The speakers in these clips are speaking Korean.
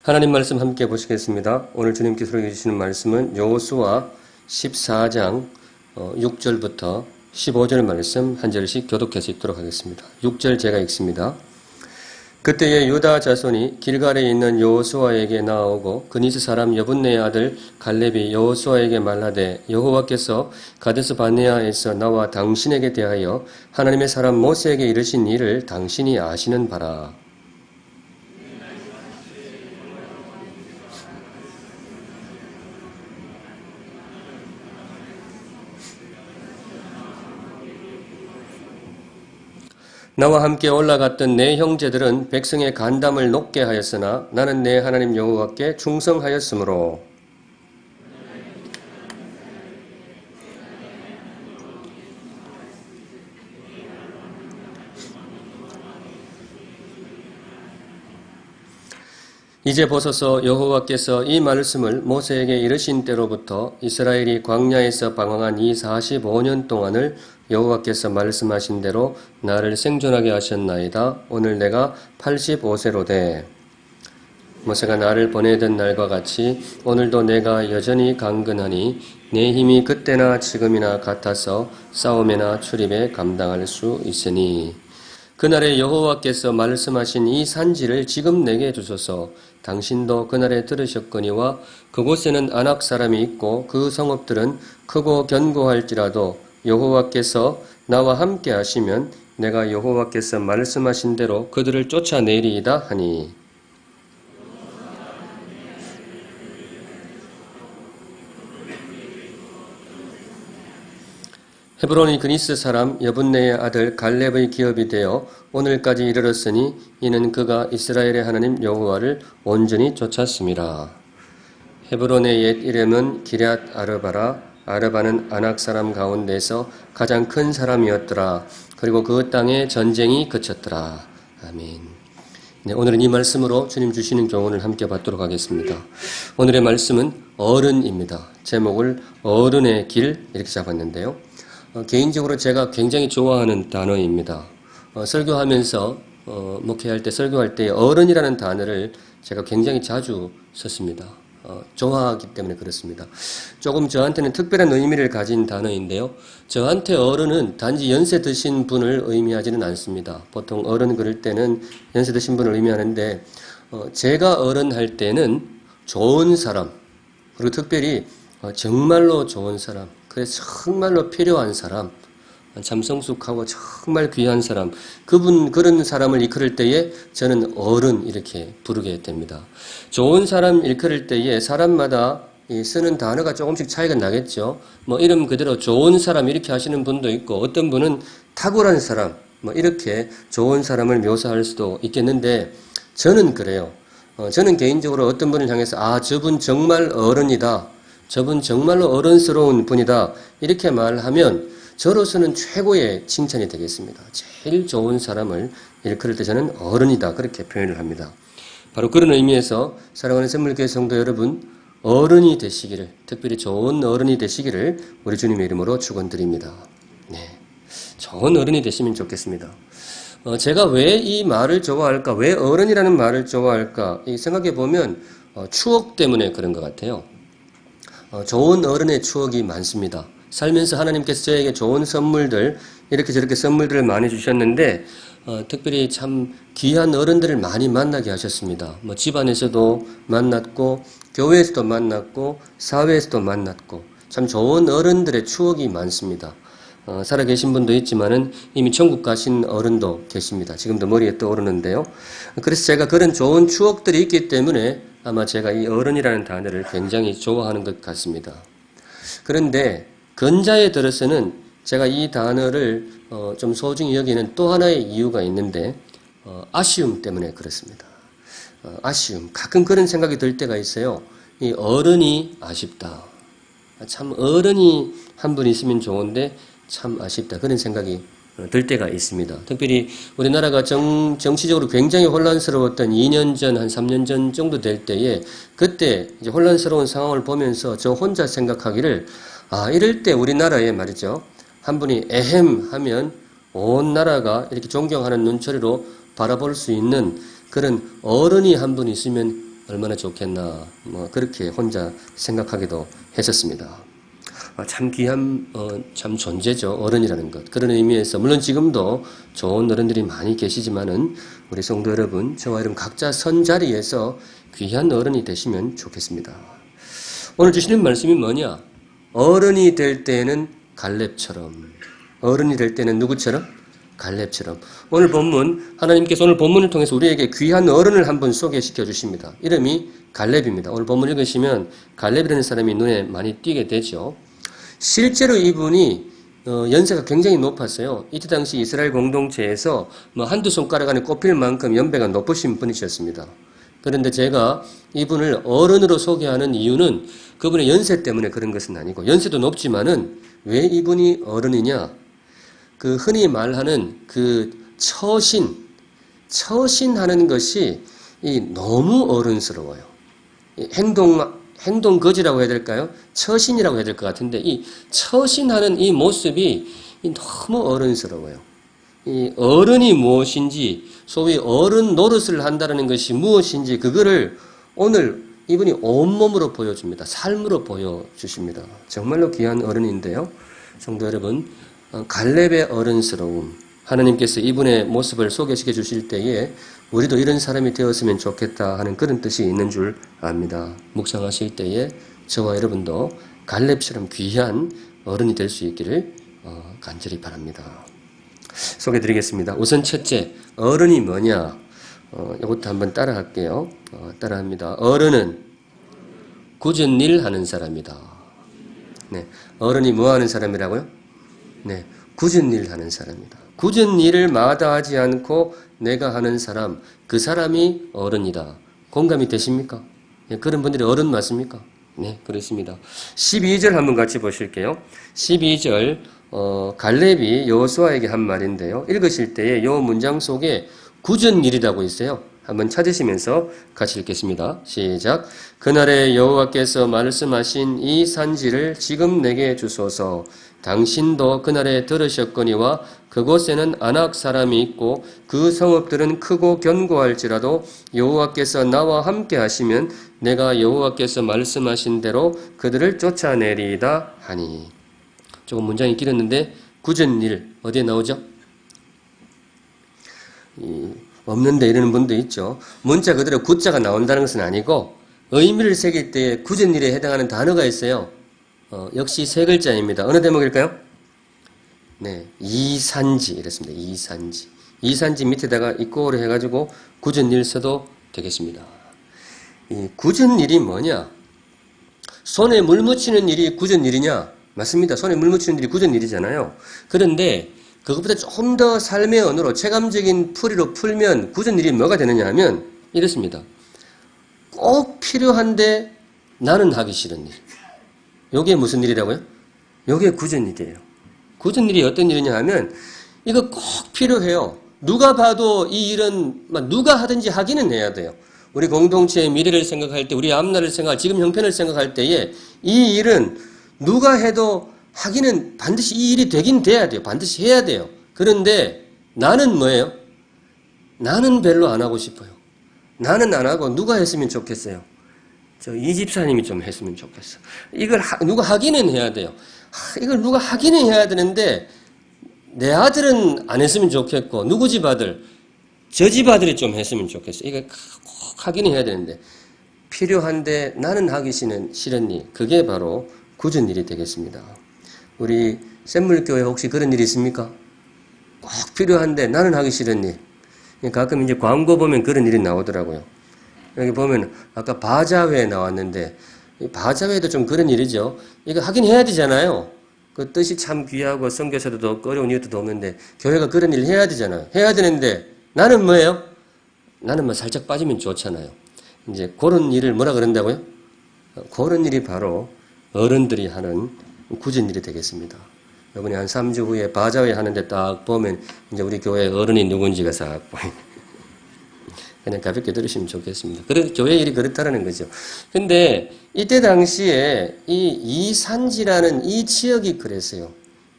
하나님 말씀 함께 보시겠습니다. 오늘 주님께서 주시는 말씀은 여호수아 14장 6절부터 15절 말씀 한 절씩 교독해서 읽도록 하겠습니다. 6절 제가 읽습니다. 그때에 유다 자손이 길갈에 있는 여호수아에게 나아오고 그니스 사람 여분네의 아들 갈렙이 여호수아에게 말하되 여호와께서 가데스 바네아에서 나와 당신에게 대하여 하나님의 사람 모세에게 이르신 일을 당신이 아시는 바라. 나와 함께 올라갔던 내 형제들은 백성의 간담을 높게 하였으나 나는 내 하나님 여호와께 충성하였으므로 이제 보소서 여호와께서 이 말씀을 모세에게 이르신 때로부터 이스라엘이 광야에서 방황한 이 45년 동안을 여호와께서 말씀하신 대로 나를 생존하게 하셨나이다. 오늘 내가 85세로 돼. 모세가 나를 보내던 날과 같이 오늘도 내가 여전히 강건하니 내 힘이 그때나 지금이나 같아서 싸움이나 출입에 감당할 수 있으니 그날에 여호와께서 말씀하신 이 산지를 지금 내게 주소서. 당신도 그날에 들으셨거니와 그곳에는 아낙 사람이 있고 그 성읍들은 크고 견고할지라도 여호와께서 나와 함께 하시면 내가 여호와께서 말씀하신 대로 그들을 쫓아내리이다 하니 헤브론이 그니스 사람 여분네의 아들 갈렙의 기업이 되어 오늘까지 이르렀으니 이는 그가 이스라엘의 하나님 여호와를 온전히 쫓았습니다. 헤브론의 옛 이름은 기럇 아르바라. 아르바는 아낙 사람 가운데서 가장 큰 사람이었더라. 그리고 그 땅에 전쟁이 그쳤더라. 아멘. 네, 오늘은 이 말씀으로 주님 주시는 교훈을 함께 받도록 하겠습니다. 오늘의 말씀은 어른입니다. 제목을 어른의 길 이렇게 잡았는데요. 개인적으로 제가 굉장히 좋아하는 단어입니다. 설교하면서 목회할 때 설교할 때 어른이라는 단어를 제가 굉장히 자주 썼습니다. 좋아하기 때문에 그렇습니다. 조금 저한테는 특별한 의미를 가진 단어인데요. 저한테 어른은 단지 연세 드신 분을 의미하지는 않습니다. 보통 어른 그럴 때는 연세 드신 분을 의미하는데 제가 어른 할 때는 좋은 사람, 그리고 특별히 정말로 좋은 사람, 그래서 정말로 필요한 사람, 참 성숙하고 정말 귀한 사람, 그런 사람을 일컬을 때에 저는 어른 이렇게 부르게 됩니다. 좋은 사람 일컬을 때에 사람마다 쓰는 단어가 조금씩 차이가 나겠죠. 이름 그대로 좋은 사람 이렇게 하시는 분도 있고 어떤 분은 탁월한 사람 이렇게 좋은 사람을 묘사할 수도 있겠는데 저는 그래요. 저는 개인적으로 어떤 분을 향해서 저분 정말 어른이다. 저분 정말로 어른스러운 분이다. 이렇게 말하면 저로서는 최고의 칭찬이 되겠습니다. 제일 좋은 사람을 일컬을 때 저는 어른이다. 그렇게 표현을 합니다. 바로 그런 의미에서 사랑하는 샘물교회 성도 여러분, 어른이 되시기를, 특별히 좋은 어른이 되시기를 우리 주님의 이름으로 축원드립니다. 네, 좋은 어른이 되시면 좋겠습니다. 제가 왜 이 말을 좋아할까? 왜 어른이라는 말을 좋아할까? 생각해 보면 추억 때문에 그런 것 같아요. 좋은 어른의 추억이 많습니다. 살면서 하나님께서 저에게 좋은 선물들, 이렇게 저렇게 선물들을 많이 주셨는데, 특별히 참 귀한 어른들을 많이 만나게 하셨습니다. 집안에서도 만났고, 교회에서도 만났고, 사회에서도 만났고, 참 좋은 어른들의 추억이 많습니다. 살아계신 분도 있지만은 이미 천국 가신 어른도 계십니다. 지금도 머리에 떠오르는데요. 그래서 제가 그런 좋은 추억들이 있기 때문에 아마 제가 이 어른이라는 단어를 굉장히 좋아하는 것 같습니다. 그런데 근자에 들어서는 제가 이 단어를 좀 소중히 여기는 또 하나의 이유가 있는데 아쉬움 때문에 그렇습니다. 아쉬움. 가끔 그런 생각이 들 때가 있어요. 이 어른이 아쉽다. 참 어른이 한 분 있으면 좋은데 참 아쉽다. 그런 생각이 들 때가 있습니다. 특별히 우리나라가 정치적으로 굉장히 혼란스러웠던 2년 전, 한 3년 전 정도 될 때에 그때 이제 혼란스러운 상황을 보면서 저 혼자 생각하기를 이럴 때 우리나라에 말이죠. 한 분이 에헴 하면 온 나라가 이렇게 존경하는 눈초리로 바라볼 수 있는 그런 어른이 한 분 있으면 얼마나 좋겠나 뭐 그렇게 혼자 생각하기도 했었습니다. 참 귀한 참 존재죠. 어른이라는 것. 그런 의미에서 물론 지금도 좋은 어른들이 많이 계시지만은 우리 성도 여러분, 저와 여러분 각자 선 자리에서 귀한 어른이 되시면 좋겠습니다. 오늘 주시는 말씀이 뭐냐? 어른이 될 때는 갈렙처럼, 어른이 될 때는 누구처럼? 갈렙처럼. 오늘 본문, 하나님께서 오늘 본문을 통해서 우리에게 귀한 어른을 한번 소개시켜 주십니다. 이름이 갈렙입니다. 오늘 본문 읽으시면 갈렙이라는 사람이 눈에 많이 띄게 되죠. 실제로 이분이 연세가 굉장히 높았어요. 이때 당시 이스라엘 공동체에서 뭐 한두 손가락 안에 꼽힐 만큼 연배가 높으신 분이셨습니다. 그런데 제가 이분을 어른으로 소개하는 이유는 그분의 연세 때문에 그런 것은 아니고, 연세도 높지만은 왜 이분이 어른이냐? 그 흔히 말하는 그 처신하는 것이 너무 어른스러워요. 행동 거지라고 해야 될까요? 처신이라고 해야 될 것 같은데, 이 처신하는 이 모습이 너무 어른스러워요. 이 어른이 무엇인지, 소위 어른 노릇을 한다는 것이 무엇인지, 그거를 오늘 이분이 온몸으로 보여줍니다. 삶으로 보여주십니다. 정말로 귀한 어른인데요. 성도 여러분, 갈렙의 어른스러움, 하나님께서 이분의 모습을 소개시켜 주실 때에 우리도 이런 사람이 되었으면 좋겠다 하는 그런 뜻이 있는 줄 압니다. 묵상하실 때에 저와 여러분도 갈렙처럼 귀한 어른이 될 수 있기를 간절히 바랍니다. 소개드리겠습니다. 우선 첫째, 어른이 뭐냐? 이것도 한번 따라할게요. 따라합니다. 어른은 굳은 일 하는 사람이다. 네, 어른이 뭐 하는 사람이라고요? 네, 굳은 일 하는 사람이다. 굳은 일을 마다하지 않고 내가 하는 사람, 그 사람이 어른이다. 공감이 되십니까? 네, 그런 분들이 어른 맞습니까? 네, 그렇습니다. 12절 한번 같이 보실게요. 12절, 갈렙이 여호수아에게 한 말인데요. 읽으실 때에 이 문장 속에 굳은 일이라고 있어요. 한번 찾으시면서 같이 읽겠습니다. 시작. 그날에 여호와께서 말씀하신 이 산지를 지금 내게 주소서. 당신도 그날에 들으셨거니와 그곳에는 아낙 사람이 있고 그 성읍들은 크고 견고할지라도 여호와께서 나와 함께 하시면 내가 여호와께서 말씀하신 대로 그들을 쫓아내리이다 하니. 조금 문장이 길었는데 굳은 일 어디에 나오죠? 없는데 이러는 분도 있죠. 문자 그대로 굳자가 나온다는 것은 아니고 의미를 새길 때에 굳은 일에 해당하는 단어가 있어요. 역시 세 글자입니다. 어느 대목일까요? 네, 이산지 이랬습니다. 이산지. 이산지 밑에다가 이꼬를 해가지고 굳은 일 써도 되겠습니다. 이 굳은 일이 뭐냐? 손에 물 묻히는 일이 굳은 일이냐? 맞습니다. 손에 물 묻히는 일이 굳은 일이잖아요. 그런데 그것보다 조금 더 삶의 언어로 체감적인 풀이로 풀면 굳은 일이 뭐가 되느냐 하면 이렇습니다. 꼭 필요한데 나는 하기 싫은 일. 요게 무슨 일이라고요? 요게 굳은 일이에요. 굳은 일이 어떤 일이냐 하면 이거 꼭 필요해요. 누가 봐도 이 일은 누가 하든지 하기는 해야 돼요. 우리 공동체의 미래를 생각할 때, 우리 앞날을 생각할, 지금 형편을 생각할 때에 이 일은 누가 해도 하기는 반드시 이 일이 되긴 돼야 돼요. 반드시 해야 돼요. 그런데 나는 뭐예요? 나는 별로 안 하고 싶어요. 나는 안 하고 누가 했으면 좋겠어요. 이 집사님이 좀 했으면 좋겠어. 이걸 누가 하기는 해야 돼요. 이걸 누가 하기는 해야 되는데 내 아들은 안 했으면 좋겠고 누구 집 아들, 저 집 아들이 좀 했으면 좋겠어. 이거 꼭 하기는 해야 되는데 필요한데 나는 하기 싫은 일, 그게 바로 굳은 일이 되겠습니다. 우리 샘물교회 혹시 그런 일이 있습니까? 꼭 필요한데 나는 하기 싫은 일. 가끔 이제 광고 보면 그런 일이 나오더라고요. 여기 보면 아까 바자회 나왔는데 바자회도 좀 그런 일이죠. 이거 하긴 해야 되잖아요. 그 뜻이 참 귀하고 선교사도 없고 어려운 이유도 없는데 교회가 그런 일을 해야 되잖아요. 해야 되는데 나는 뭐예요? 나는 뭐 살짝 빠지면 좋잖아요. 이제 그런 일을 뭐라 그런다고요? 그런 일이 바로 어른들이 하는 굳은 일이 되겠습니다. 여러분이 한 3주 후에 바자회 하는데 딱 보면 이제 우리 교회 어른이 누군지가 싹 보이네. 그냥 가볍게 들으시면 좋겠습니다. 교회 일이 그렇다라는 거죠. 근데 이때 당시에 이 산지라는 이 지역이 그랬어요.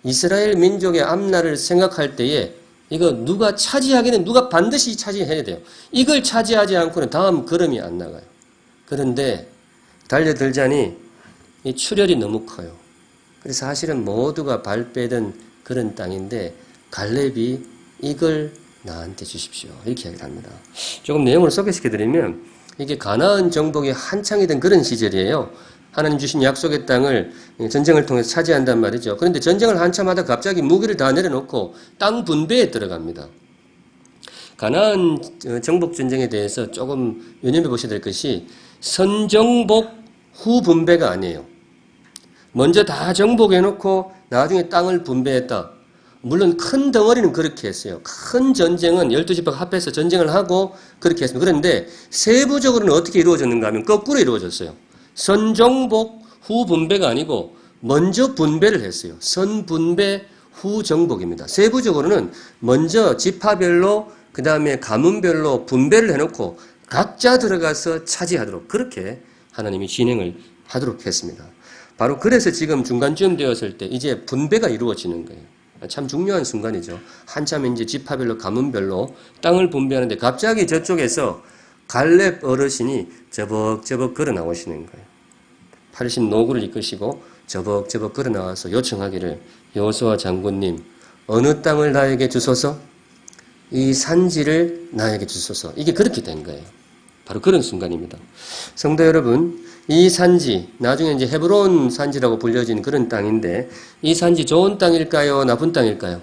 이스라엘 민족의 앞날을 생각할 때에 이거 누가 차지하기는 누가 반드시 차지해야 돼요. 이걸 차지하지 않고는 다음 걸음이 안 나가요. 그런데 달려들자니 이 출혈이 너무 커요. 그래서 사실은 모두가 발 빼던 그런 땅인데 갈렙이 이걸 나한테 주십시오. 이렇게 이야기를 합니다. 조금 내용을 소개시켜드리면 이게 가나안 정복이 한창이던 그런 시절이에요. 하나님 주신 약속의 땅을 전쟁을 통해서 차지한단 말이죠. 그런데 전쟁을 한참 하다 갑자기 무기를 다 내려놓고 땅 분배에 들어갑니다. 가나안 정복 전쟁에 대해서 조금 유념해 보셔야 될 것이 선정복 후 분배가 아니에요. 먼저 다 정복해놓고 나중에 땅을 분배했다. 물론 큰 덩어리는 그렇게 했어요. 큰 전쟁은 12지파가 합해서 전쟁을 하고 그렇게 했습니다. 그런데 세부적으로는 어떻게 이루어졌는가 하면 거꾸로 이루어졌어요. 선정복 후 분배가 아니고 먼저 분배를 했어요. 선분배 후 정복입니다. 세부적으로는 먼저 지파별로 그 다음에 가문별로 분배를 해놓고 각자 들어가서 차지하도록 그렇게 하나님이 진행을 하도록 했습니다. 바로 그래서 지금 중간쯤 되었을 때 이제 분배가 이루어지는 거예요. 참 중요한 순간이죠. 한참 이제 지파별로 가문별로 땅을 분배하는데 갑자기 저쪽에서 갈렙 어르신이 저벅저벅 걸어 나오시는 거예요. 팔신 노구를 이끄시고 저벅저벅 걸어 나와서 요청하기를 여호수아 장군님 어느 땅을 나에게 주소서? 이 산지를 나에게 주소서. 이게 그렇게 된 거예요. 바로 그런 순간입니다. 성도 여러분, 이 산지, 나중에 이제 헤브론 산지라고 불려진 그런 땅인데, 이 산지 좋은 땅일까요? 나쁜 땅일까요?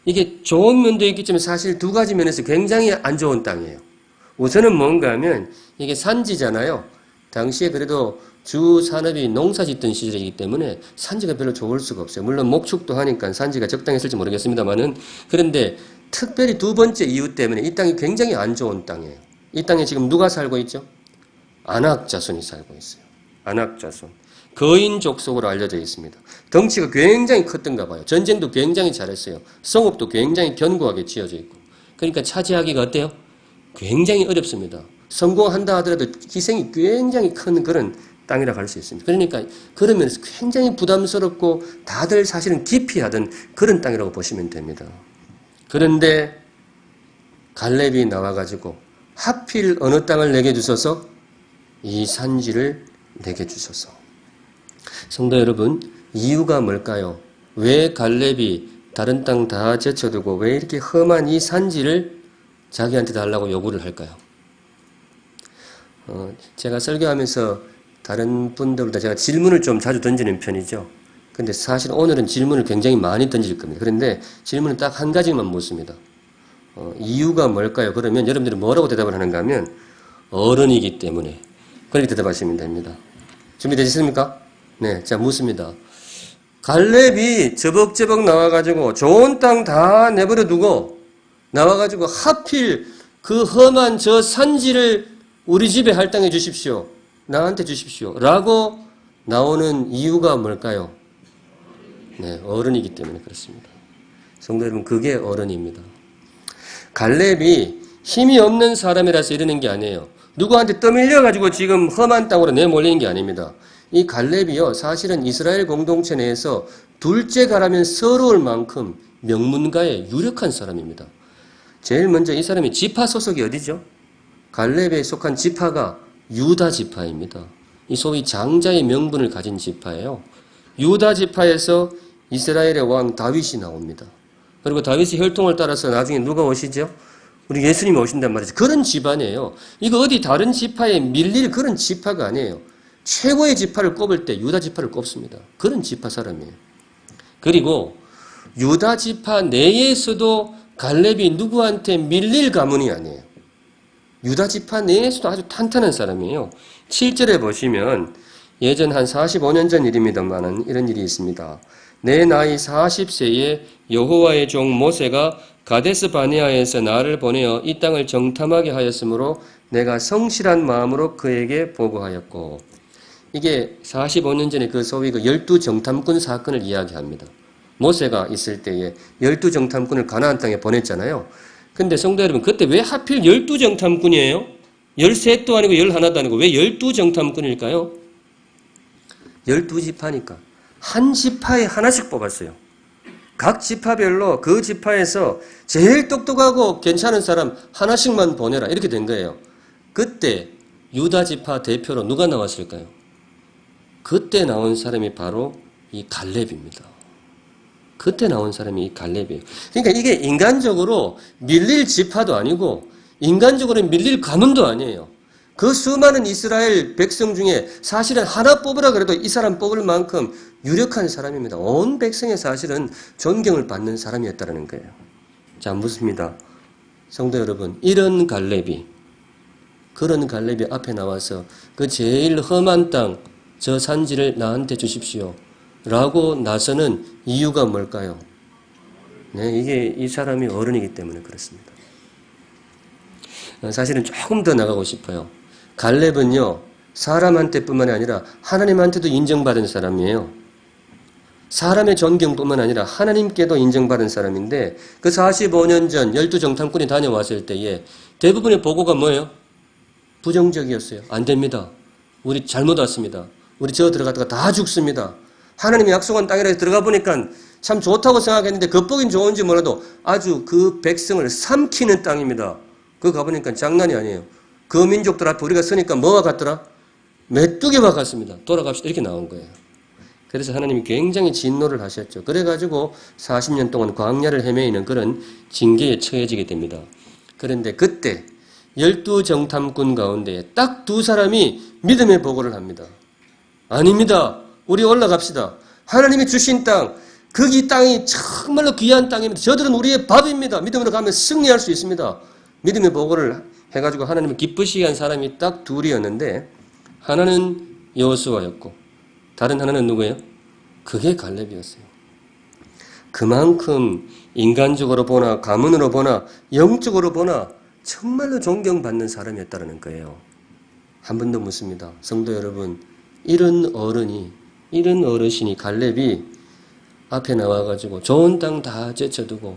이게 좋은 면도 있기 때문에 사실 두 가지 면에서 굉장히 안 좋은 땅이에요. 우선은 뭔가 하면, 이게 산지잖아요. 당시에 그래도 주 산업이 농사 짓던 시절이기 때문에 산지가 별로 좋을 수가 없어요. 물론 목축도 하니까 산지가 적당했을지 모르겠습니다만은, 그런데 특별히 두 번째 이유 때문에 이 땅이 굉장히 안 좋은 땅이에요. 이 땅에 지금 누가 살고 있죠? 아낙 자손이 살고 있어요. 아낙 자손. 거인족 속으로 알려져 있습니다. 덩치가 굉장히 컸던가 봐요. 전쟁도 굉장히 잘했어요. 성읍도 굉장히 견고하게 지어져 있고. 그러니까 차지하기가 어때요? 굉장히 어렵습니다. 성공한다 하더라도 희생이 굉장히 큰 그런 땅이라고 할 수 있습니다. 그러니까 그런 면에서 굉장히 부담스럽고 다들 사실은 기피하던 그런 땅이라고 보시면 됩니다. 그런데 갈렙이 나와가지고 하필 어느 땅을 내게 주소서? 이 산지를 내게 주소서. 성도 여러분, 이유가 뭘까요? 왜 갈렙이 다른 땅 다 제쳐두고 왜 이렇게 험한 이 산지를 자기한테 달라고 요구를 할까요? 제가 설교하면서 다른 분들보다 제가 질문을 좀 자주 던지는 편이죠. 근데 사실 오늘은 질문을 굉장히 많이 던질 겁니다. 그런데 질문은 딱 한 가지만 묻습니다. 이유가 뭘까요? 그러면 여러분들이 뭐라고 대답을 하는가 하면 어른이기 때문에 그렇게 대답하시면 됩니다. 준비되셨습니까? 네, 자 묻습니다. 갈렙이 저벅저벅 나와가지고 좋은 땅 다 내버려 두고 나와가지고 하필 그 험한 저 산지를 우리 집에 할당해 주십시오. 나한테 주십시오. 라고 나오는 이유가 뭘까요? 네, 어른이기 때문에 그렇습니다. 성도 여러분, 그게 어른입니다. 갈렙이 힘이 없는 사람이라서 이러는 게 아니에요. 누구한테 떠밀려가지고 지금 험한 땅으로 내몰리는 게 아닙니다. 이 갈렙이요, 사실은 이스라엘 공동체 내에서 둘째 가라면 서러울 만큼 명문가의 유력한 사람입니다. 제일 먼저 이 사람이 지파 소속이 어디죠? 갈렙에 속한 지파가 유다 지파입니다. 이 소위 장자의 명분을 가진 지파예요. 유다 지파에서 이스라엘의 왕 다윗이 나옵니다. 그리고 다윗의 혈통을 따라서 나중에 누가 오시죠? 우리 예수님이 오신단 말이죠. 그런 집안이에요. 이거 어디 다른 지파에 밀릴 그런 지파가 아니에요. 최고의 지파를 꼽을 때 유다 지파를 꼽습니다. 그런 지파 사람이에요. 그리고 유다 지파 내에서도 갈렙이 누구한테 밀릴 가문이 아니에요. 유다 지파 내에서도 아주 탄탄한 사람이에요. 7절에 보시면 예전 한 45년 전 일입니다만 이런 일이 있습니다. 내 나이 40세에 여호와의 종 모세가 가데스 바네아에서 나를 보내어 이 땅을 정탐하게 하였으므로 내가 성실한 마음으로 그에게 보고하였고, 이게 45년 전에 그 소위 그 12정탐꾼 사건을 이야기합니다. 모세가 있을 때에 12정탐꾼을 가나안 땅에 보냈잖아요. 근데 성도 여러분, 그때 왜 하필 12정탐꾼이에요? 13도 아니고 11도 아니고 왜 12정탐꾼일까요? 12지파니까. 한 지파에 하나씩 뽑았어요. 각 지파별로 그 지파에서 제일 똑똑하고 괜찮은 사람 하나씩만 보내라. 이렇게 된 거예요. 그때 유다 지파 대표로 누가 나왔을까요? 그때 나온 사람이 바로 이 갈렙입니다. 그때 나온 사람이 이 갈렙이에요. 그러니까 이게 인간적으로 밀릴 지파도 아니고 인간적으로 밀릴 가문도 아니에요. 그 수많은 이스라엘 백성 중에 사실은 하나 뽑으라 그래도 이 사람 뽑을 만큼 유력한 사람입니다. 온 백성의 사실은 존경을 받는 사람이었다는 거예요. 자, 묻습니다. 성도 여러분, 이런 갈렙이, 그런 갈렙이 앞에 나와서 그 제일 험한 땅, 저 산지를 나한테 주십시오 라고 나서는 이유가 뭘까요? 네, 이게 이 사람이 어른이기 때문에 그렇습니다. 사실은 조금 더 나가고 싶어요. 갈렙은요, 사람한테뿐만 아니라 하나님한테도 인정받은 사람이에요. 사람의 존경뿐만 아니라 하나님께도 인정받은 사람인데 그 45년 전 12정탐꾼이 다녀왔을 때에 대부분의 보고가 뭐예요? 부정적이었어요. 안 됩니다. 우리 잘못 왔습니다. 우리 저 들어갔다가 다 죽습니다. 하나님이 약속한 땅이라 들어가 보니까 참 좋다고 생각했는데 겉보긴 좋은지 몰라도 아주 그 백성을 삼키는 땅입니다. 그거 가보니까 장난이 아니에요. 그 민족들 앞에 우리가 서니까 뭐와 같더라? 메뚜기와 같습니다. 돌아갑시다. 이렇게 나온 거예요. 그래서 하나님이 굉장히 진노를 하셨죠. 그래가지고 40년 동안 광야를 헤매이는 그런 징계에 처해지게 됩니다. 그런데 그때 12정탐꾼 가운데 딱 두 사람이 믿음의 보고를 합니다. 아닙니다. 우리 올라갑시다. 하나님이 주신 땅, 거기 땅이 정말로 귀한 땅입니다. 저들은 우리의 밥입니다. 믿음으로 가면 승리할 수 있습니다. 믿음의 보고를 해가지고 하나님을 기쁘시게 한 사람이 딱 둘이었는데 하나는 여호수아였고 다른 하나는 누구예요? 그게 갈렙이었어요. 그만큼 인간적으로 보나 가문으로 보나 영적으로 보나 정말로 존경받는 사람이었다는 거예요. 한 번 더 묻습니다. 성도 여러분, 이런 어르신이 갈렙이 앞에 나와가지고 좋은 땅 다 제쳐두고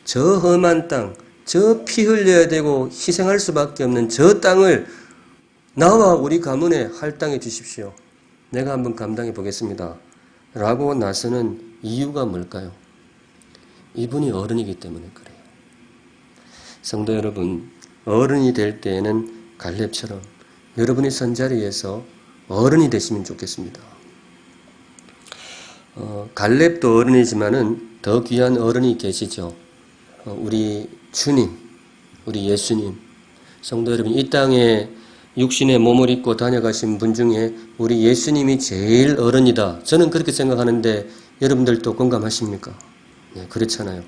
저 험한 땅, 저 피 흘려야 되고 희생할 수밖에 없는 저 땅을 나와 우리 가문에 할당해 주십시오. 내가 한번 감당해 보겠습니다. 라고 나서는 이유가 뭘까요? 이분이 어른이기 때문에 그래요. 성도 여러분, 어른이 될 때에는 갈렙처럼 여러분이 선자리에서 어른이 되시면 좋겠습니다. 갈렙도 어른이지만은 더 귀한 어른이 계시죠. 우리 주님, 우리 예수님. 성도 여러분, 이 땅에 육신의 몸을 입고 다녀가신 분 중에 우리 예수님이 제일 어른이다. 저는 그렇게 생각하는데 여러분들도 공감하십니까? 네, 그렇잖아요.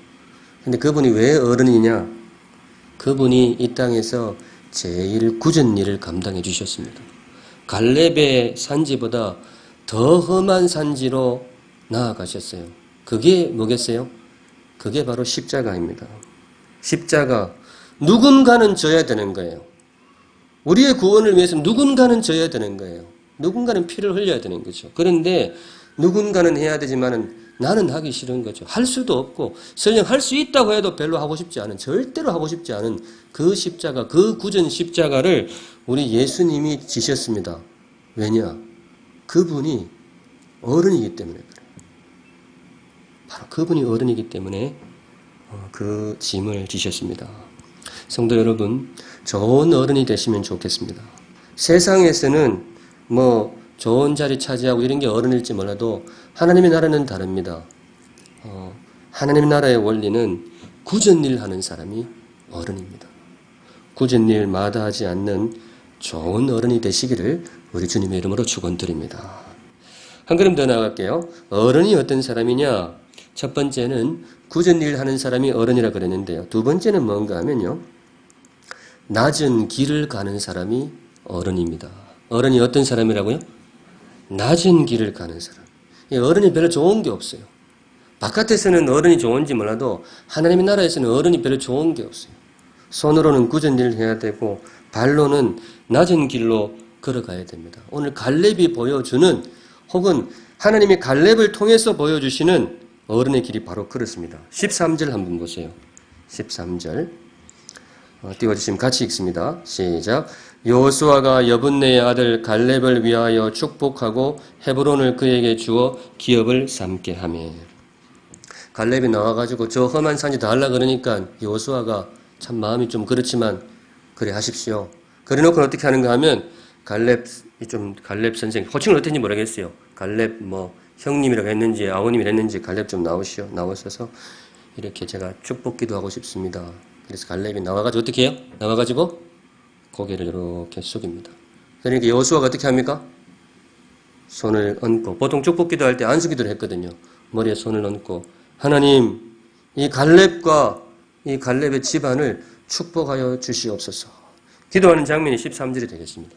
근데 그분이 왜 어른이냐? 그분이 이 땅에서 제일 굳은 일을 감당해 주셨습니다. 갈렙의 산지보다 더 험한 산지로 나아가셨어요. 그게 뭐겠어요? 그게 바로 십자가입니다. 십자가. 누군가는 져야 되는 거예요. 우리의 구원을 위해서 누군가는 져야 되는 거예요. 누군가는 피를 흘려야 되는 거죠. 그런데 누군가는 해야 되지만은 나는 하기 싫은 거죠. 할 수도 없고 설령 할 수 있다고 해도 별로 하고 싶지 않은, 절대로 하고 싶지 않은 그 십자가, 그 굳은 십자가를 우리 예수님이 지셨습니다. 왜냐? 그분이 어른이기 때문에 그래요. 바로 그분이 어른이기 때문에 그 짐을 지셨습니다. 성도 여러분, 좋은 어른이 되시면 좋겠습니다. 세상에서는 뭐 좋은 자리 차지하고 이런 게 어른일지 몰라도 하나님의 나라는 다릅니다. 하나님의 나라의 원리는 굳은 일 하는 사람이 어른입니다. 굳은 일 마다하지 않는 좋은 어른이 되시기를 우리 주님의 이름으로 축원드립니다. 한 걸음 더 나아갈게요. 어른이 어떤 사람이냐? 첫 번째는 굳은 일 하는 사람이 어른이라 그랬는데요. 두 번째는 뭔가 하면요. 낮은 길을 가는 사람이 어른입니다. 어른이 어떤 사람이라고요? 낮은 길을 가는 사람. 어른이 별로 좋은 게 없어요. 바깥에서는 어른이 좋은지 몰라도 하나님의 나라에서는 어른이 별로 좋은 게 없어요. 손으로는 굳은 일을 해야 되고 발로는 낮은 길로 걸어가야 됩니다. 오늘 갈렙이 보여주는 혹은 하나님이 갈렙을 통해서 보여주시는 어른의 길이 바로 그렇습니다. 13절 한번 보세요. 13절 띄워주시면 같이 읽습니다. 시작. 여호수아가 여분네의 아들 갈렙을 위하여 축복하고 헤브론을 그에게 주어 기업을 삼게 하며. 갈렙이 나와가지고 저 험한 산이 다 하려고 그러니까 여호수아가 참 마음이 좀 그렇지만 그래 하십시오. 그래 놓고 어떻게 하는가 하면 갈렙 선생, 호칭은 어땠는지 모르겠어요. 갈렙 형님이라고 했는지 아우님이라고 했는지 갈렙 좀 나오셔서 이렇게 제가 축복 기도하고 싶습니다. 그래서 갈렙이 나와가지고 어떻게 해요? 나와가지고 고개를 이렇게 숙입니다. 그러니까 여호수아가 어떻게 합니까? 손을 얹고, 보통 축복 기도할 때 안수 기도를 했거든요. 머리에 손을 얹고, 하나님, 이 갈렙과 이 갈렙의 집안을 축복하여 주시옵소서. 기도하는 장면이 13절이 되겠습니다.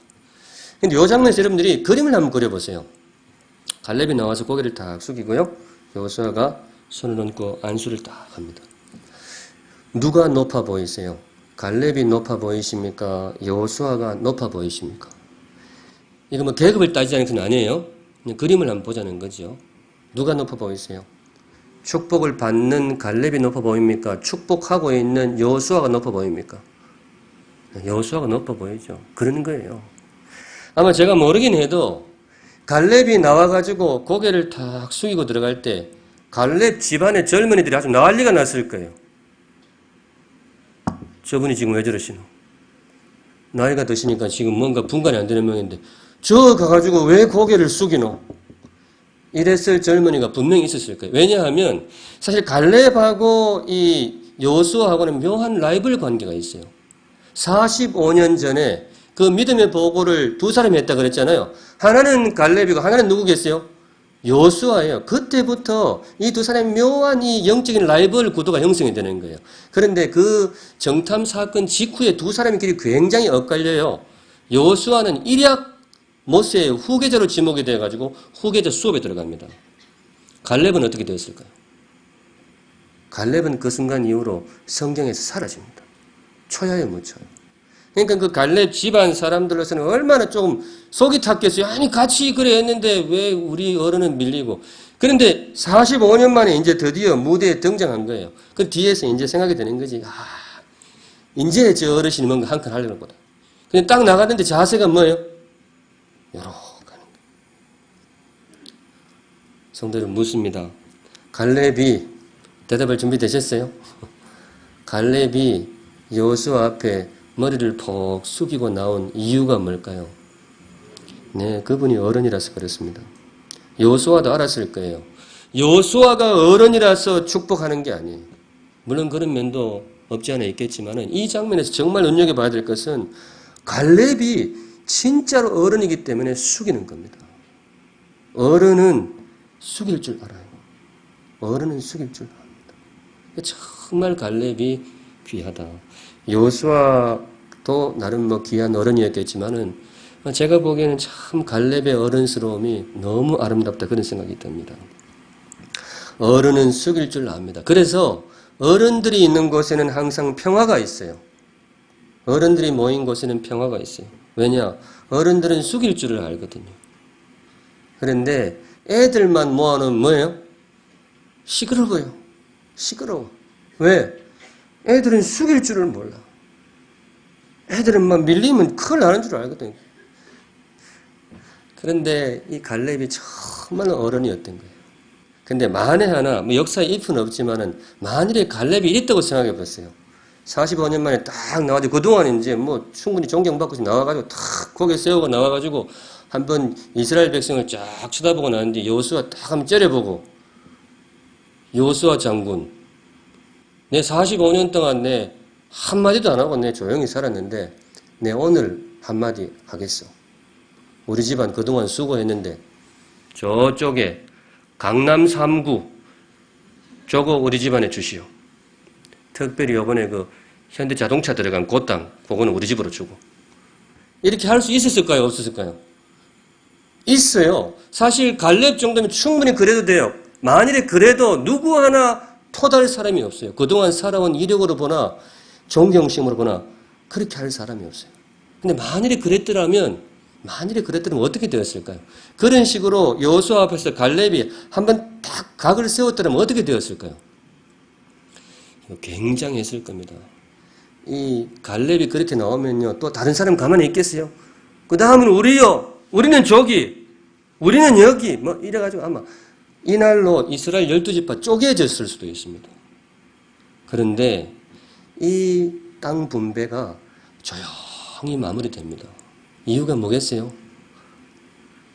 근데 이 장면에서 여러분들이 그림을 한번 그려보세요. 갈렙이 나와서 고개를 딱 숙이고요. 여호수아가 손을 얹고 안수를 딱 합니다. 누가 높아 보이세요? 갈렙이 높아 보이십니까? 여호수아가 높아 보이십니까? 이거 계급을 따지자는 건 아니에요. 그냥 그림을 한번 보자는 거죠. 누가 높아 보이세요? 축복을 받는 갈렙이 높아 보입니까? 축복하고 있는 여호수아가 높아 보입니까? 여호수아가 높아 보이죠. 그런 거예요. 아마 제가 모르긴 해도 갈렙이 나와가지고 고개를 탁 숙이고 들어갈 때 갈렙 집안의 젊은이들이 아주 난리가 났을 거예요. 저분이 지금 왜 저러시노? 나이가 드시니까 지금 뭔가 분간이 안 되는 모양인데 저 가가지고 왜 고개를 숙이노? 이랬을 젊은이가 분명히 있었을 거예요. 왜냐하면 사실 갈렙하고 이 여호수아하고는 묘한 라이벌 관계가 있어요. 45년 전에 그 믿음의 보고를 두 사람이 했다 그랬잖아요. 하나는 갈렙이고 하나는 누구겠어요? 여호수아예요. 그때부터 이 두 사람의 묘한 이 영적인 라이벌 구도가 형성이 되는 거예요. 그런데 그 정탐 사건 직후에 두 사람끼리 굉장히 엇갈려요. 여호수아는 일약 모세의 후계자로 지목이 되어가지고 후계자 수업에 들어갑니다. 갈렙은 어떻게 되었을까요? 갈렙은 그 순간 이후로 성경에서 사라집니다. 초야에 묻혀요. 그러니까 그 갈렙 집안 사람들로서는 얼마나 조금 속이 탔겠어요. 아니 같이 그래 했는데 왜 우리 어른은 밀리고. 그런데 45년 만에 이제 드디어 무대에 등장한 거예요. 그 뒤에서 이제 생각이 되는 거지. 이제 저 어르신이 뭔가 한 칸 하려는 거다. 근데 딱 나갔는데 자세가 뭐예요? 요렇게 하는 거예요. 성도들 묻습니다. 갈렙이 대답할 준비 되셨어요? 갈렙이 여호수아 앞에 머리를 푹 숙이고 나온 이유가 뭘까요? 네, 그분이 어른이라서 그렇습니다. 여호수아도 알았을 거예요. 여호수아가 어른이라서 축복하는 게 아니에요. 물론 그런 면도 없지 않아 있겠지만 이 장면에서 정말 눈여겨봐야 될 것은 갈렙이 진짜로 어른이기 때문에 숙이는 겁니다. 어른은 숙일 줄 알아요. 어른은 숙일 줄 압니다. 정말 갈렙이 귀하다. 여호수아도 나름 귀한 어른이었겠지만은 제가 보기에는 참 갈렙의 어른스러움이 너무 아름답다 그런 생각이 듭니다. 어른은 숙일 줄 압니다. 그래서 어른들이 있는 곳에는 항상 평화가 있어요. 어른들이 모인 곳에는 평화가 있어요. 왜냐? 어른들은 숙일 줄을 알거든요. 그런데 애들만 모아놓으면 뭐예요? 시끄러워요. 시끄러워. 왜? 애들은 숙일 줄을 몰라. 애들은 막 밀리면 큰일 나는 줄 알거든요. 그런데 이 갈렙이 정말로 어른이었던 거예요. 근데 만에 하나, 역사에 if는 없지만은, 만일에 갈렙이 이랬다고 생각해 봤어요. 45년 만에 딱 나와가지고, 그동안 이제 충분히 존경받고 나와가지고, 탁 고개 세우고 나와가지고, 한번 이스라엘 백성을 쫙 쳐다보고 나왔는데, 여호수아 딱 한번 째려보고, 여호수아 장군, 내 45년 동안 내 한마디도 안 하고 내 조용히 살았는데 내 오늘 한마디 하겠어. 우리 집안 그동안 수고했는데 저쪽에 강남 3구 저거 우리 집안에 주시오. 특별히 이번에 그 현대자동차 들어간 그 땅 그거는 우리 집으로 주고. 이렇게 할 수 있었을까요? 없었을까요? 있어요. 사실 갈렙 정도면 충분히 그래도 돼요. 만일에 그래도 누구 하나 토달 사람이 없어요. 그동안 살아온 이력으로 보나 존경심으로 보나 그렇게 할 사람이 없어요. 근데 만일에 그랬더라면 어떻게 되었을까요? 그런 식으로 여호수아 앞에서 갈렙이 한번 딱 각을 세웠더라면 어떻게 되었을까요? 굉장했을 겁니다. 이 갈렙이 그렇게 나오면요, 또 다른 사람 가만히 있겠어요? 그 다음은 우리요, 우리는 저기, 우리는 여기, 이래가지고 아마 이날로 이스라엘 12지파 쪼개졌을 수도 있습니다. 그런데 이 땅 분배가 조용히 마무리됩니다. 이유가 뭐겠어요?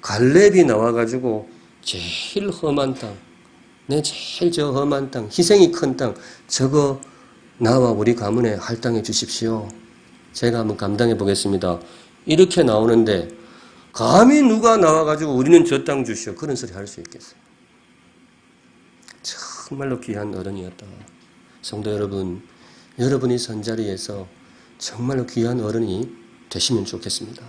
갈렙이 나와가지고 제일 험한 땅, 내 제일 저 험한 땅, 희생이 큰 땅, 저거 나와 우리 가문에 할당해 주십시오. 제가 한번 감당해 보겠습니다. 이렇게 나오는데 감히 누가 나와가지고 우리는 저 땅 주시오. 그런 소리 할 수 있겠어요? 정말로 귀한 어른이었다. 성도 여러분, 여러분이 선자리에서 정말로 귀한 어른이 되시면 좋겠습니다.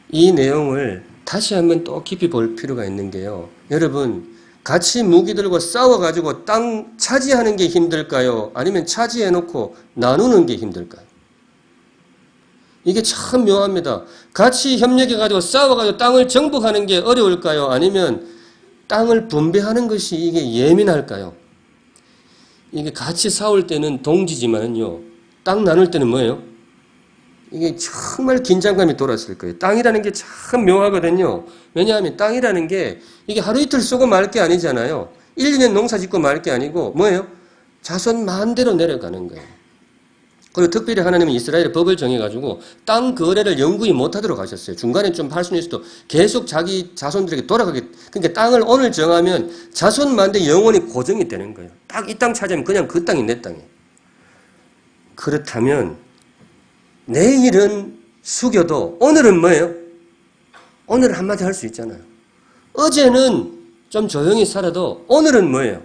이 내용을 다시 한번 또 깊이 볼 필요가 있는 게요. 여러분, 같이 무기 들고 싸워가지고 땅 차지하는 게 힘들까요? 아니면 차지해놓고 나누는 게 힘들까요? 이게 참 묘합니다. 같이 협력해가지고 싸워가지고 땅을 정복하는 게 어려울까요? 아니면 땅을 분배하는 것이 이게 예민할까요? 이게 같이 싸울 때는 동지지만요. 땅 나눌 때는 뭐예요? 이게 정말 긴장감이 돌았을 거예요. 땅이라는 게 참 묘하거든요. 왜냐하면 땅이라는 게 이게 하루 이틀 쏘고 말 게 아니잖아요. 1, 2년 농사 짓고 말 게 아니고 뭐예요? 자손 만대로 내려가는 거예요. 그리고 특별히 하나님은 이스라엘의 법을 정해가지고 땅 거래를 영구히 못하도록 하셨어요. 중간에 좀 할 수는 있어도 계속 자기 자손들에게 돌아가게. 그러니까 땅을 오늘 정하면 자손 만대 영원히 고정이 되는 거예요. 딱 이 땅 차지하면 그냥 그 땅이 내 땅이에요. 그렇다면 내일은 숙여도 오늘은 뭐예요? 오늘은 한마디 할 수 있잖아요. 어제는 좀 조용히 살아도 오늘은 뭐예요?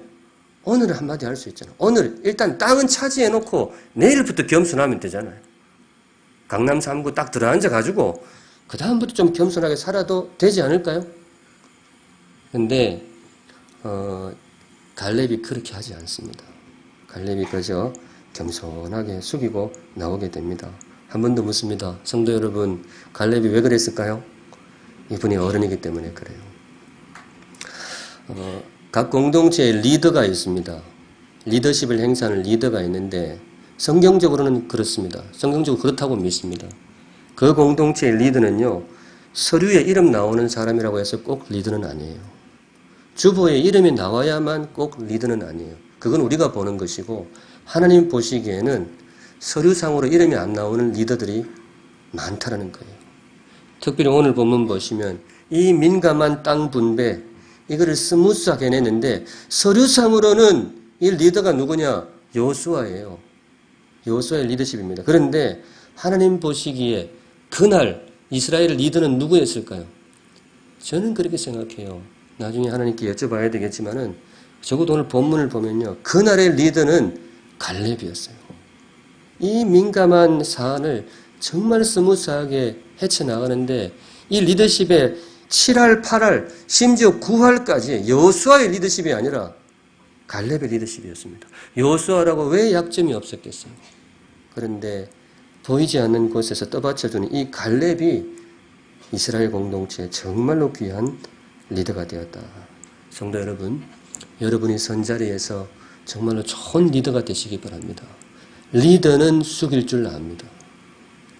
오늘은 한마디 할 수 있잖아요. 오늘 일단 땅은 차지해놓고 내일부터 겸손하면 되잖아요. 강남 3구 딱 들어앉아가지고 그 다음부터 좀 겸손하게 살아도 되지 않을까요? 근데 갈렙이 그렇게 하지 않습니다. 갈렙이 그저 겸손하게 숙이고 나오게 됩니다. 한 번 더 묻습니다. 성도 여러분, 갈렙이 왜 그랬을까요? 이분이 어른이기 때문에 그래요. 각 공동체에 리더가 있습니다. 리더십을 행사하는 리더가 있는데 성경적으로는 그렇습니다. 성경적으로 그렇다고 믿습니다. 그 공동체의 리더는요, 서류에 이름 나오는 사람이라고 해서 꼭 리더는 아니에요. 주보에 이름이 나와야만 꼭 리더는 아니에요. 그건 우리가 보는 것이고 하나님 보시기에는 서류상으로 이름이 안 나오는 리더들이 많다라는 거예요. 특별히 오늘 본문 보시면 이 민감한 땅 분배 이거를 스무스하게 해냈는데 서류상으로는 이 리더가 누구냐? 여호수아예요. 여호수아의 리더십입니다. 그런데 하나님 보시기에 그날 이스라엘 리더는 누구였을까요? 저는 그렇게 생각해요. 나중에 하나님께 여쭤봐야 되겠지만은 적어도 오늘 본문을 보면요. 그날의 리더는 갈렙이었어요. 이 민감한 사안을 정말 스무스하게 헤쳐나가는데 이 리더십에 7할, 8할, 심지어 9할까지 여호수아의 리더십이 아니라 갈렙의 리더십이었습니다. 여호수아라고 왜 약점이 없었겠어요? 그런데 보이지 않는 곳에서 떠받쳐주는 이 갈렙이 이스라엘 공동체에 정말로 귀한 리더가 되었다. 성도 여러분, 여러분이 선자리에서 정말로 좋은 리더가 되시기 바랍니다. 리더는 숙일 줄 압니다.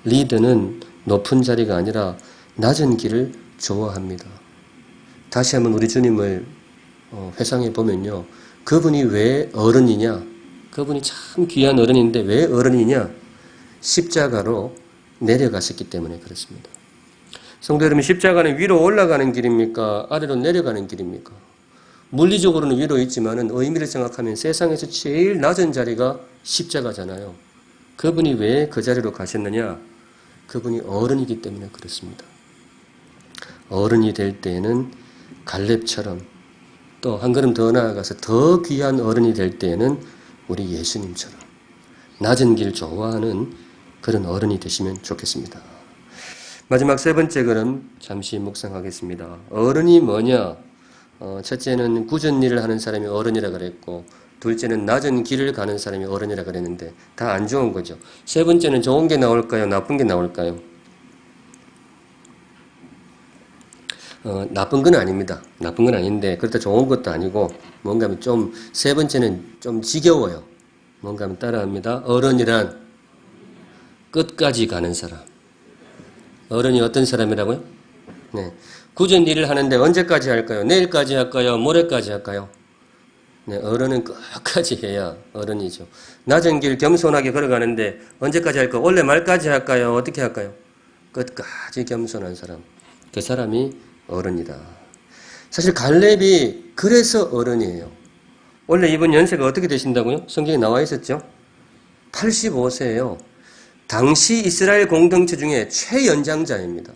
리더는 높은 자리가 아니라 낮은 길을 좋아합니다. 다시 한번 우리 주님을 회상해 보면요. 그분이 왜 어른이냐? 그분이 참 귀한 어른인데 왜 어른이냐? 십자가로 내려가셨기 때문에 그렇습니다. 성도 여러분, 십자가는 위로 올라가는 길입니까? 아래로 내려가는 길입니까? 물리적으로는 위로 있지만은 의미를 생각하면 세상에서 제일 낮은 자리가 십자가잖아요. 그분이 왜 그 자리로 가셨느냐? 그분이 어른이기 때문에 그렇습니다. 어른이 될 때에는 갈렙처럼 또 한 걸음 더 나아가서 더 귀한 어른이 될 때에는 우리 예수님처럼 낮은 길 좋아하는 그런 어른이 되시면 좋겠습니다. 마지막 세 번째 글은 잠시 묵상하겠습니다. 어른이 뭐냐? 첫째는 굳은 일을 하는 사람이 어른이라 그랬고 둘째는 낮은 길을 가는 사람이 어른이라 그랬는데 다 안 좋은 거죠. 세 번째는 좋은 게 나올까요? 나쁜 게 나올까요? 나쁜 건 아닙니다. 나쁜 건 아닌데 그렇다 좋은 것도 아니고 뭔가 하면 좀 세 번째는 좀 지겨워요. 뭔가 하면 따라합니다. 어른이란 끝까지 가는 사람. 어른이 어떤 사람이라고요? 네. 굳은 일을 하는데 언제까지 할까요? 내일까지 할까요? 모레까지 할까요? 네, 어른은 끝까지 해야 어른이죠. 낮은 길 겸손하게 걸어가는데 언제까지 할까요? 원래 말까지 할까요? 어떻게 할까요? 끝까지 겸손한 사람, 그 사람이 어른이다. 사실 갈렙이 그래서 어른이에요. 원래 이분 연세가 어떻게 되신다고요? 성경에 나와 있었죠? 85세예요. 당시 이스라엘 공동체 중에 최연장자입니다.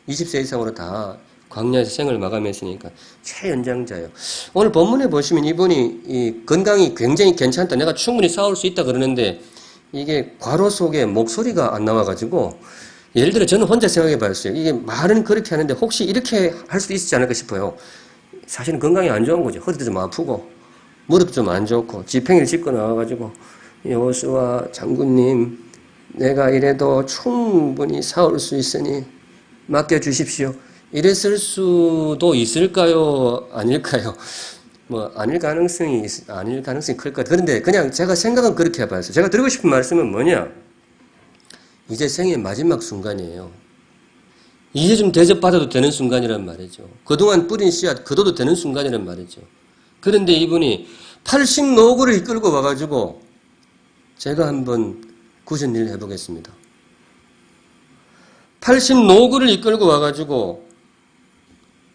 20세 이상으로 다 광야에서 생을 마감했으니까 최연장자예요. 오늘 본문에 보시면 이분이 이 건강이 굉장히 괜찮다. 내가 충분히 싸울 수 있다 그러는데 이게 괄호 속에 목소리가 안 나와가지고 예를 들어 저는 혼자 생각해 봤어요. 이게 말은 그렇게 하는데 혹시 이렇게 할 수도 있지 않을까 싶어요. 사실은 건강이 안 좋은 거죠. 허리도 좀 아프고 무릎도 좀 안 좋고 지팽이를 짚고 나와가지고 여호수아 장군님 내가 이래도 충분히 싸울 수 있으니 맡겨주십시오. 이랬을 수도 있을까요? 아닐까요? 아닐 가능성이 클 것 같아요. 그런데 그냥 제가 생각은 그렇게 해봤어요. 제가 드리고 싶은 말씀은 뭐냐? 이제 생의 마지막 순간이에요. 이제 좀 대접받아도 되는 순간이란 말이죠. 그동안 뿌린 씨앗 거둬도 되는 순간이란 말이죠. 그런데 이분이 80노구를 이끌고 와가지고 제가 한번 굳은 일 해보겠습니다. 80노구를 이끌고 와가지고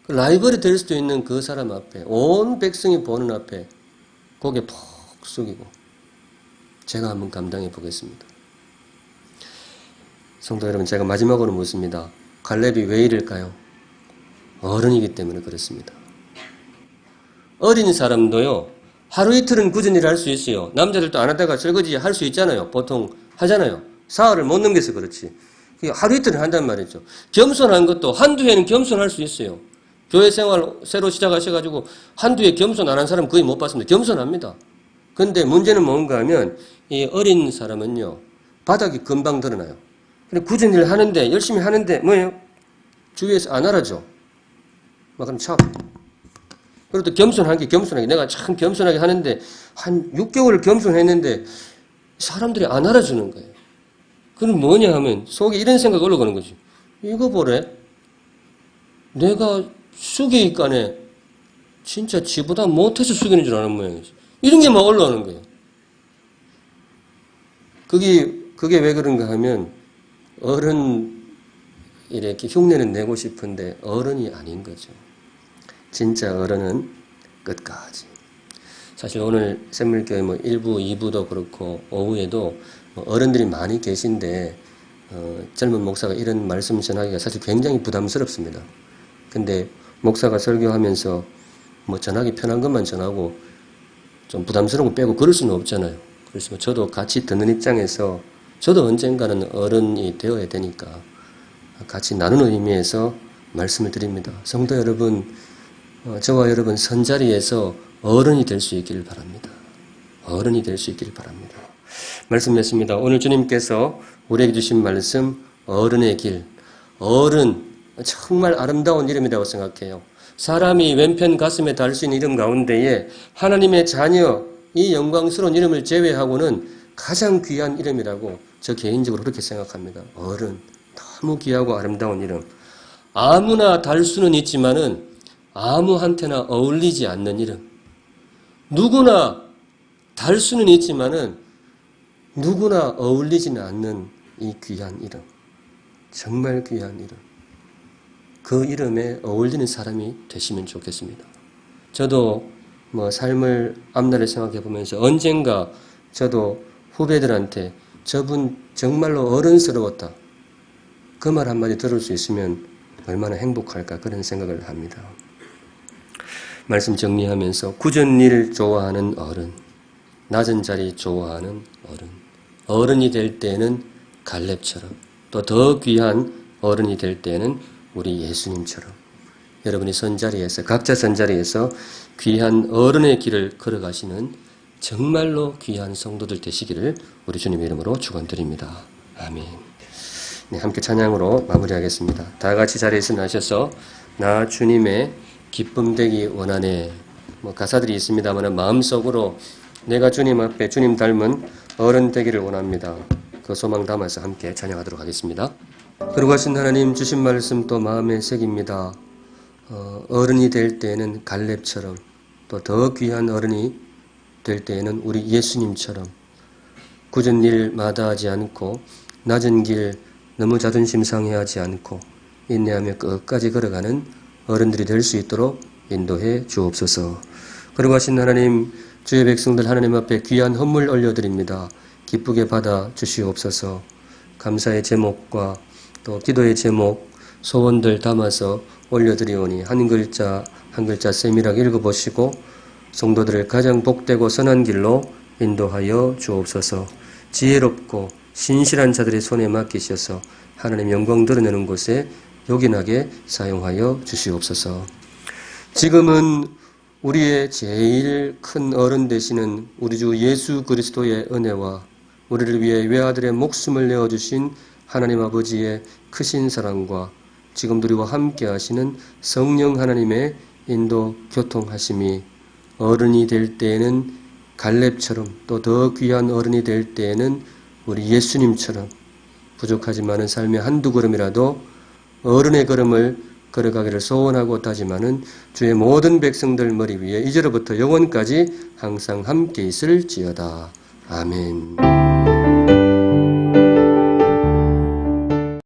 라이벌이 될 수도 있는 그 사람 앞에 온 백성이 보는 앞에 고개 푹 숙이고 제가 한번 감당해 보겠습니다. 성도 여러분, 제가 마지막으로 묻습니다. 갈렙이 왜 이럴까요? 어른이기 때문에 그렇습니다. 어린 사람도요, 하루 이틀은 굳은 일을 할 수 있어요. 남자들도 안 하다가 설거지 할 수 있잖아요. 보통 하잖아요. 사흘을 못 넘겨서 그렇지. 하루 이틀은 한단 말이죠. 겸손한 것도 한두 해는 겸손할 수 있어요. 교회 생활 새로 시작하셔가지고 한두 해 겸손 안 한 사람 거의 못 봤습니다. 겸손합니다. 근데 문제는 뭔가 하면 이 어린 사람은요, 바닥이 금방 드러나요. 굳은 일을 하는데, 열심히 하는데, 뭐예요? 주위에서 안 알아줘. 그럼 참. 그리고 또 겸손하게. 내가 참 겸손하게 하는데, 한 6개월을 겸손했는데, 사람들이 안 알아주는 거예요. 그럼 뭐냐 하면, 속에 이런 생각이 올라가는 거지. 이거 보래. 내가 숙이니까네, 진짜 지보다 못해서 숙이는 줄 아는 모양이지. 이런 게 막 올라오는 거예요. 그게 왜 그런가 하면, 어른, 이렇게 흉내는 내고 싶은데 어른이 아닌 거죠. 진짜 어른은 끝까지. 사실 오늘 샘물교회 1부, 2부도 그렇고 오후에도 어른들이 많이 계신데 젊은 목사가 이런 말씀 전하기가 사실 굉장히 부담스럽습니다. 근데 목사가 설교하면서 전하기 편한 것만 전하고 좀 부담스러운 거 빼고 그럴 수는 없잖아요. 그래서 저도 같이 듣는 입장에서 저도 언젠가는 어른이 되어야 되니까 같이 나누는 의미에서 말씀을 드립니다. 성도 여러분, 저와 여러분 선자리에서 어른이 될 수 있기를 바랍니다. 어른이 될 수 있기를 바랍니다. 말씀했습니다. 오늘 주님께서 우리에게 주신 말씀, 어른의 길. 어른, 정말 아름다운 이름이라고 생각해요. 사람이 왼편 가슴에 달 수 있는 이름 가운데에 하나님의 자녀, 이 영광스러운 이름을 제외하고는 가장 귀한 이름이라고 저 개인적으로 그렇게 생각합니다. 어른. 너무 귀하고 아름다운 이름. 아무나 달 수는 있지만은 아무한테나 어울리지 않는 이름. 누구나 달 수는 있지만은 누구나 어울리지는 않는 이 귀한 이름. 정말 귀한 이름. 그 이름에 어울리는 사람이 되시면 좋겠습니다. 저도 삶을 앞날을 생각해 보면서 언젠가 저도 후배들한테 저분 정말로 어른스러웠다. 그 말 한마디 들을 수 있으면 얼마나 행복할까 그런 생각을 합니다. 말씀 정리하면서 굳은 일 좋아하는 어른, 낮은 자리 좋아하는 어른, 어른이 될 때는 갈렙처럼 또 더 귀한 어른이 될 때는 우리 예수님처럼 여러분이 선자리에서 각자 선자리에서 귀한 어른의 길을 걸어가시는 정말로 귀한 성도들 되시기를 우리 주님의 이름으로 축원드립니다. 아멘. 네, 함께 찬양으로 마무리하겠습니다. 다 같이 자리에서 나셔서 나 주님의 기쁨 되기 원하네. 가사들이 있습니다만 마음속으로 내가 주님 앞에 주님 닮은 어른 되기를 원합니다. 그 소망 담아서 함께 찬양하도록 하겠습니다. 거룩하신 하나님 주신 말씀 또 마음에 새깁니다. 어른이 될 때에는 갈렙처럼 또 더 귀한 어른이 될 때에는 우리 예수님처럼 굳은 일 마다하지 않고 낮은 길 너무 자존심 상해하지 않고 인내하며 끝까지 걸어가는 어른들이 될 수 있도록 인도해 주옵소서. 거룩하신 하나님, 주의 백성들 하나님 앞에 귀한 헌물 올려드립니다. 기쁘게 받아 주시옵소서. 감사의 제목과 또 기도의 제목, 소원들 담아서 올려드리오니 한 글자 한 글자 세밀하게 읽어보시고 성도들을 가장 복되고 선한 길로 인도하여 주옵소서. 지혜롭고 신실한 자들의 손에 맡기셔서 하나님 영광 드러내는 곳에 요긴하게 사용하여 주시옵소서. 지금은 우리의 제일 큰 어른 되시는 우리 주 예수 그리스도의 은혜와 우리를 위해 외아들의 목숨을 내어주신 하나님 아버지의 크신 사랑과 지금 우리와 함께 하시는 성령 하나님의 인도 교통하심이 어른이 될 때에는 갈렙처럼 또 더 귀한 어른이 될 때에는 우리 예수님처럼 부족하지 않은 삶의 한두 걸음이라도 어른의 걸음을 걸어가기를 소원하고 다짐하는 주의 모든 백성들 머리 위에 이제로부터 영원까지 항상 함께 있을지어다. 아멘.